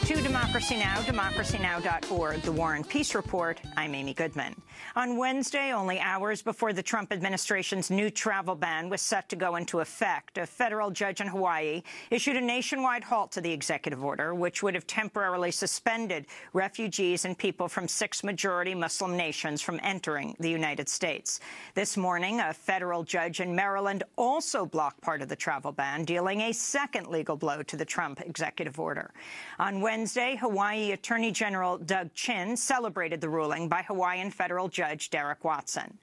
To Democracy Now!, democracynow.org, The War and Peace Report. I'm Amy Goodman. On Wednesday, only hours before the Trump administration's new travel ban was set to go into effect, a federal judge in Hawaii issued a nationwide halt to the executive order, which would have temporarily suspended refugees and people from 6 majority Muslim nations from entering the United States. This morning, a federal judge in Maryland also blocked part of the travel ban, dealing a second legal blow to the Trump executive order. On Wednesday, Hawaii Attorney General Doug Chin celebrated the ruling by Hawaiian federal judge Derek Watson.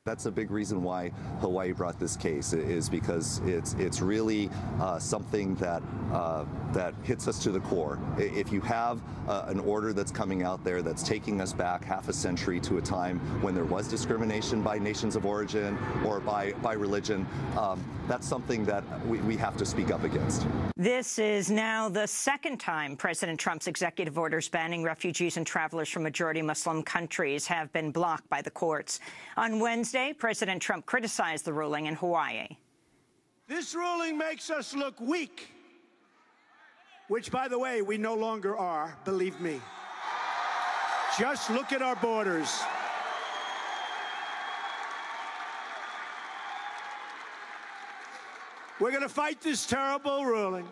That's a big reason why Hawaii brought this case, is because it's really something that that hits us to the core. If you have an order that's coming out there that's taking us back half a century to a time when there was discrimination by nations of origin or by religion, that's something that we have to speak up against. This is now the second time President Trump's executive orders banning refugees and travelers from majority Muslim countries have been blocked by the courts. On Wednesday, President Trump criticized the ruling in Hawaii. This ruling makes us look weak, which, by the way, we no longer are, believe me. Just look at our borders. We're going to fight this terrible ruling.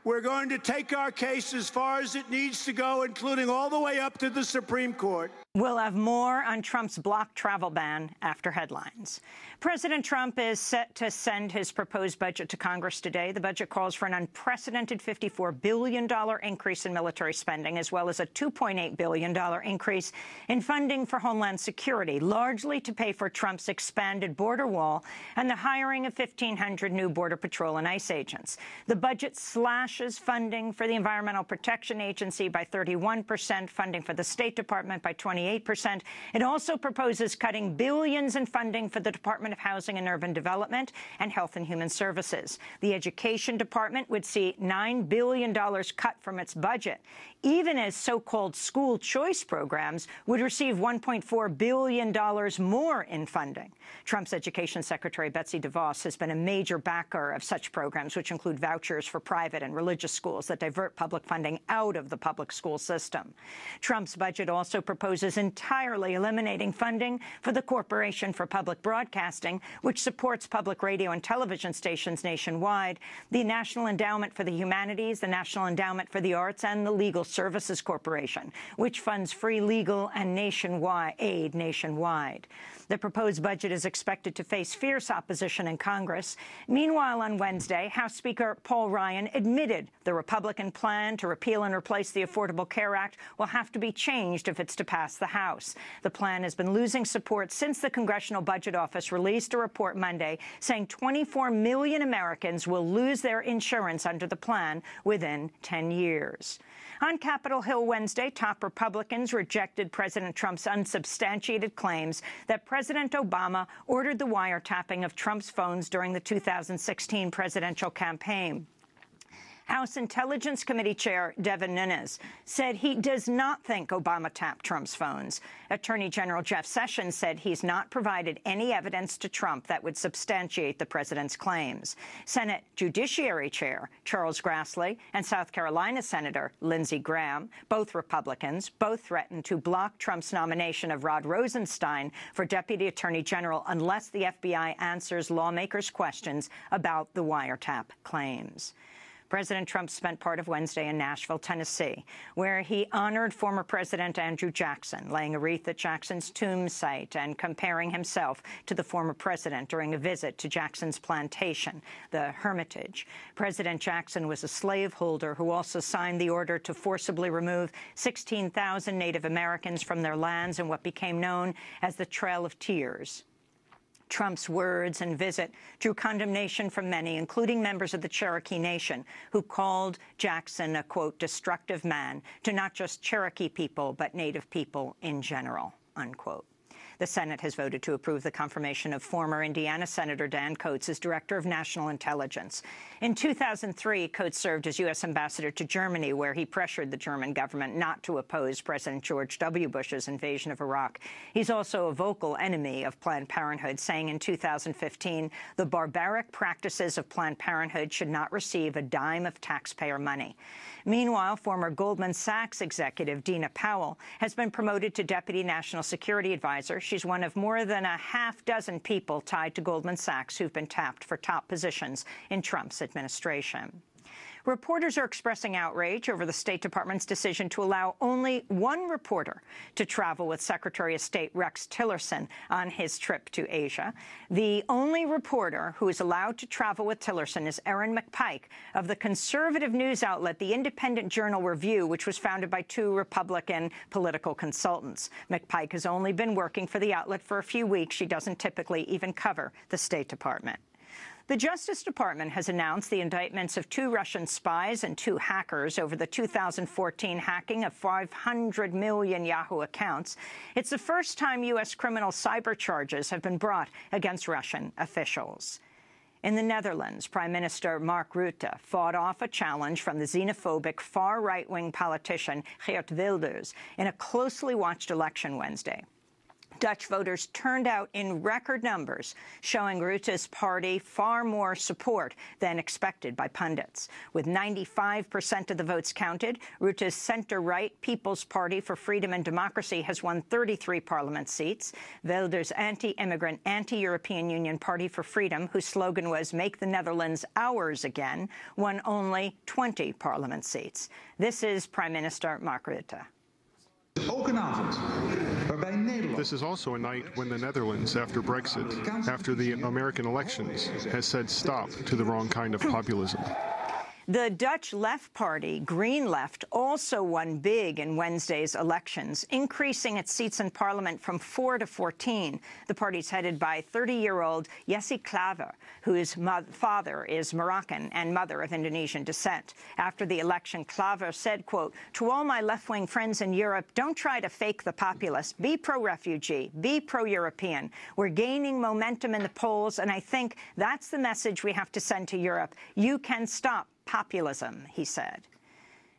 We're going to take our case as far as it needs to go, including all the way up to the Supreme Court. We'll have more on Trump's blocked travel ban after headlines. President Trump is set to send his proposed budget to Congress today. The budget calls for an unprecedented $54 billion increase in military spending, as well as a $2.8 billion increase in funding for Homeland Security, largely to pay for Trump's expanded border wall and the hiring of 1,500 new Border Patrol and ICE agents. The budget slashes funding for the Environmental Protection Agency by 31%, funding for the State Department by 28%. It also proposes cutting billions in funding for the Department of Housing and Urban Development and Health and Human Services. The Education Department would see $9 billion cut from its budget, even as so-called school choice programs would receive $1.4 billion more in funding. Trump's Education Secretary Betsy DeVos has been a major backer of such programs, which include vouchers for private and religious schools that divert public funding out of the public school system. Trump's budget also proposes entirely eliminating funding for the Corporation for Public Broadcasting, which supports public radio and television stations nationwide, the National Endowment for the Humanities, the National Endowment for the Arts, and the Legal Services Corporation, which funds free legal and aid nationwide. The proposed budget is expected to face fierce opposition in Congress. Meanwhile, on Wednesday, House Speaker Paul Ryan admitted the Republican plan to repeal and replace the Affordable Care Act will have to be changed if it's to pass the House. The plan has been losing support since the Congressional Budget Office released a report Monday saying 24 million Americans will lose their insurance under the plan within 10 years. On Capitol Hill Wednesday, top Republicans rejected President Trump's unsubstantiated claims that President Obama ordered the wiretapping of Trump's phones during the 2016 presidential campaign. House Intelligence Committee Chair Devin Nunes said he does not think Obama tapped Trump's phones. Attorney General Jeff Sessions said he's not provided any evidence to Trump that would substantiate the president's claims. Senate Judiciary Chair Charles Grassley and South Carolina Senator Lindsey Graham, both Republicans, both threatened to block Trump's nomination of Rod Rosenstein for Deputy Attorney General unless the FBI answers lawmakers' questions about the wiretap claims. President Trump spent part of Wednesday in Nashville, Tennessee, where he honored former President Andrew Jackson, laying a wreath at Jackson's tomb site and comparing himself to the former president during a visit to Jackson's plantation, the Hermitage. President Jackson was a slaveholder who also signed the order to forcibly remove 16,000 Native Americans from their lands in what became known as the Trail of Tears. Trump's words and visit drew condemnation from many, including members of the Cherokee Nation, who called Jackson a, quote, destructive man to not just Cherokee people, but Native people in general, unquote. The Senate has voted to approve the confirmation of former Indiana Senator Dan Coats as Director of National Intelligence. In 2003, Coats served as U.S. ambassador to Germany, where he pressured the German government not to oppose President George W. Bush's invasion of Iraq. He's also a vocal enemy of Planned Parenthood, saying in 2015 the barbaric practices of Planned Parenthood should not receive a dime of taxpayer money. Meanwhile, former Goldman Sachs executive Dina Powell has been promoted to Deputy National Security Advisor. She's one of more than a half-dozen people tied to Goldman Sachs who've been tapped for top positions in Trump's administration. Reporters are expressing outrage over the State Department's decision to allow only one reporter to travel with Secretary of State Rex Tillerson on his trip to Asia. The only reporter who is allowed to travel with Tillerson is Erin McPike of the conservative news outlet The Independent Journal Review, which was founded by two Republican political consultants. McPike has only been working for the outlet for a few weeks. She doesn't typically even cover the State Department. The Justice Department has announced the indictments of 2 Russian spies and 2 hackers over the 2014 hacking of 500 million Yahoo accounts. It's the first time U.S. criminal cyber charges have been brought against Russian officials. In the Netherlands, Prime Minister Mark Rutte fought off a challenge from the xenophobic far-right-wing politician Geert Wilders in a closely watched election Wednesday. Dutch voters turned out in record numbers, showing Rutte's party far more support than expected by pundits. With 95% of the votes counted, Rutte's center-right People's Party for Freedom and Democracy has won 33 parliament seats. Wilders' anti-immigrant, anti-European Union Party for Freedom, whose slogan was "Make the Netherlands ours again," won only 20 parliament seats. This is Prime Minister Mark Rutte. This is also a night when the Netherlands, after Brexit, after the American elections, has said stop to the wrong kind of populism. The Dutch Left Party, Green Left, also won big in Wednesday's elections, increasing its seats in Parliament from 4 to 14. The party's headed by 30-year-old Jesse Klaver, whose father is Moroccan and mother of Indonesian descent. After the election, Klaver said, quote, "To all my left-wing friends in Europe, don't try to fake the populace. Be pro-refugee. Be pro-European. We're gaining momentum in the polls, and I think that's the message we have to send to Europe. You can stop populism," he said.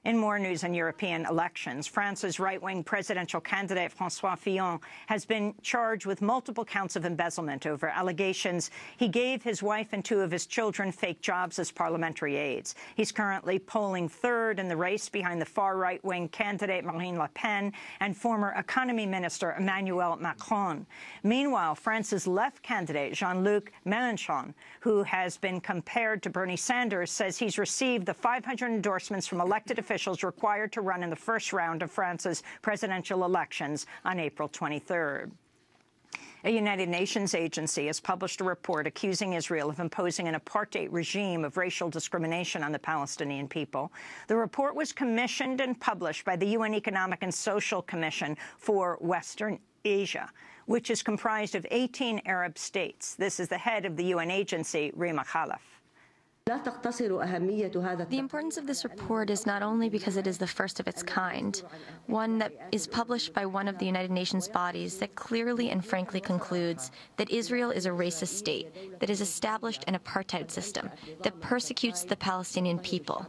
In more news on European elections, France's right-wing presidential candidate François Fillon has been charged with multiple counts of embezzlement over allegations he gave his wife and 2 of his children fake jobs as parliamentary aides. He's currently polling 3rd in the race behind the far right-wing candidate Marine Le Pen and former economy minister Emmanuel Macron. Meanwhile, France's left candidate Jean-Luc Mélenchon, who has been compared to Bernie Sanders, says he's received the 500 endorsements from elected officials required to run in the first round of France's presidential elections on April 23rd. A United Nations agency has published a report accusing Israel of imposing an apartheid regime of racial discrimination on the Palestinian people. The report was commissioned and published by the UN Economic and Social Commission for Western Asia, which is comprised of 18 Arab states. This is the head of the UN agency, Rima Khalaf. The importance of this report is not only because it is the first of its kind, one that is published by one of the United Nations bodies that clearly and frankly concludes that Israel is a racist state that has established an apartheid system that persecutes the Palestinian people,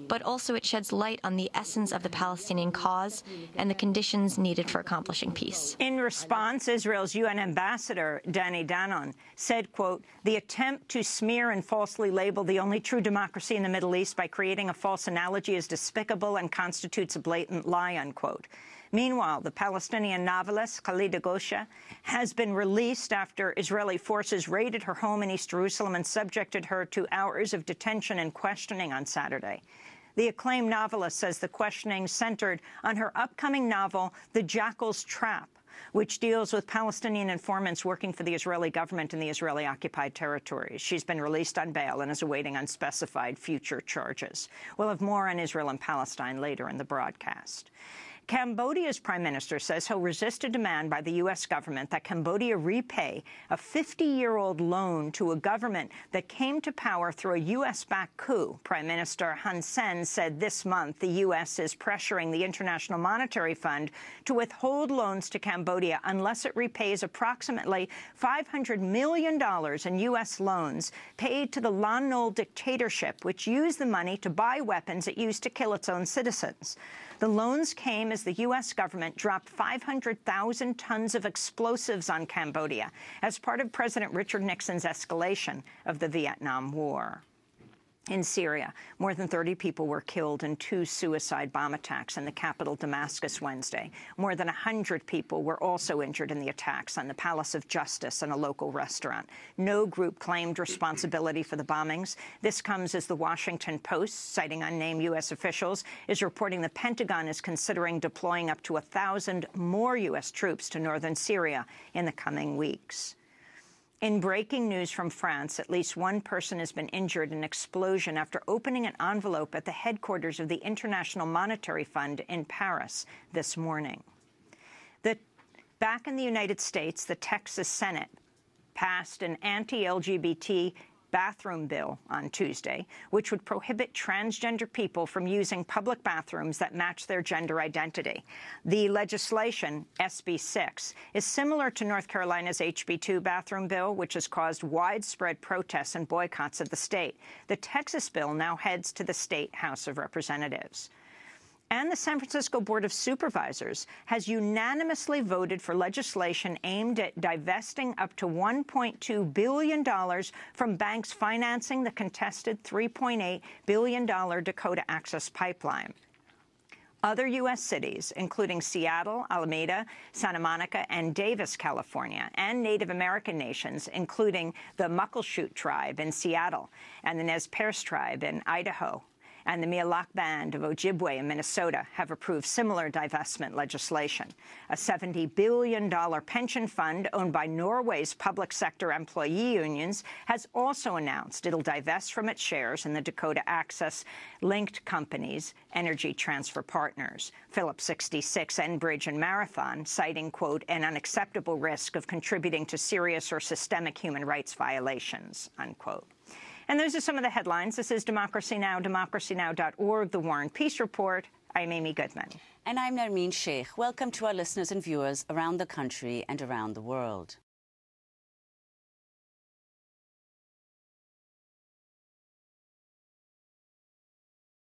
but also it sheds light on the essence of the Palestinian cause and the conditions needed for accomplishing peace. In response, Israel's UN ambassador, Danny Danon, said, quote, "The attempt to smear and falsely label the only true democracy in the Middle East by creating a false analogy is despicable and constitutes a blatant lie," unquote. Meanwhile, the Palestinian novelist Khalida Gosha has been released after Israeli forces raided her home in East Jerusalem and subjected her to hours of detention and questioning on Saturday. The acclaimed novelist says the questioning centered on her upcoming novel, The Jackal's Trap, which deals with Palestinian informants working for the Israeli government in the Israeli-occupied territories. She's been released on bail and is awaiting unspecified future charges. We'll have more on Israel and Palestine later in the broadcast. Cambodia's prime minister says he'll resist a demand by the U.S. government that Cambodia repay a 50-year-old loan to a government that came to power through a U.S.-backed coup. Prime Minister Hun Sen said this month the U.S. is pressuring the International Monetary Fund to withhold loans to Cambodia unless it repays approximately $500 million in U.S. loans paid to the Lon Nol dictatorship, which used the money to buy weapons it used to kill its own citizens. The loans came as the U.S. government dropped 500,000 tons of explosives on Cambodia as part of President Richard Nixon's escalation of the Vietnam War. In Syria, more than 30 people were killed in 2 suicide bomb attacks in the capital Damascus Wednesday. More than 100 people were also injured in the attacks on the Palace of Justice and a local restaurant. No group claimed responsibility for the bombings. This comes as the Washington Post, citing unnamed U.S. officials, is reporting the Pentagon is considering deploying up to 1,000 more U.S. troops to northern Syria in the coming weeks. In breaking news from France, at least one person has been injured in an explosion after opening an envelope at the headquarters of the International Monetary Fund in Paris this morning. Back in the United States, the Texas Senate passed an anti-LGBT bathroom bill on Tuesday, which would prohibit transgender people from using public bathrooms that match their gender identity. The legislation, SB 6, is similar to North Carolina's HB 2 bathroom bill, which has caused widespread protests and boycotts of the state. The Texas bill now heads to the state House of Representatives. And the San Francisco Board of Supervisors has unanimously voted for legislation aimed at divesting up to $1.2 billion from banks financing the contested $3.8 billion Dakota Access Pipeline. Other U.S. cities, including Seattle, Alameda, Santa Monica, and Davis, California, and Native American nations, including the Muckleshoot Tribe in Seattle and the Nez Perce Tribe in Idaho, and the Mi'kmaq Band of Ojibwe in Minnesota have approved similar divestment legislation. A $70 billion pension fund owned by Norway's public sector employee unions has also announced it'll divest from its shares in the Dakota Access-linked companies, Energy Transfer Partners, Phillips 66, Enbridge, and Marathon, citing, quote, an unacceptable risk of contributing to serious or systemic human rights violations, unquote. And those are some of the headlines. This is Democracy Now!, democracynow.org, The War and Peace Report. I'm Amy Goodman. And I'm Nermeen Sheikh. Welcome to our listeners and viewers around the country and around the world.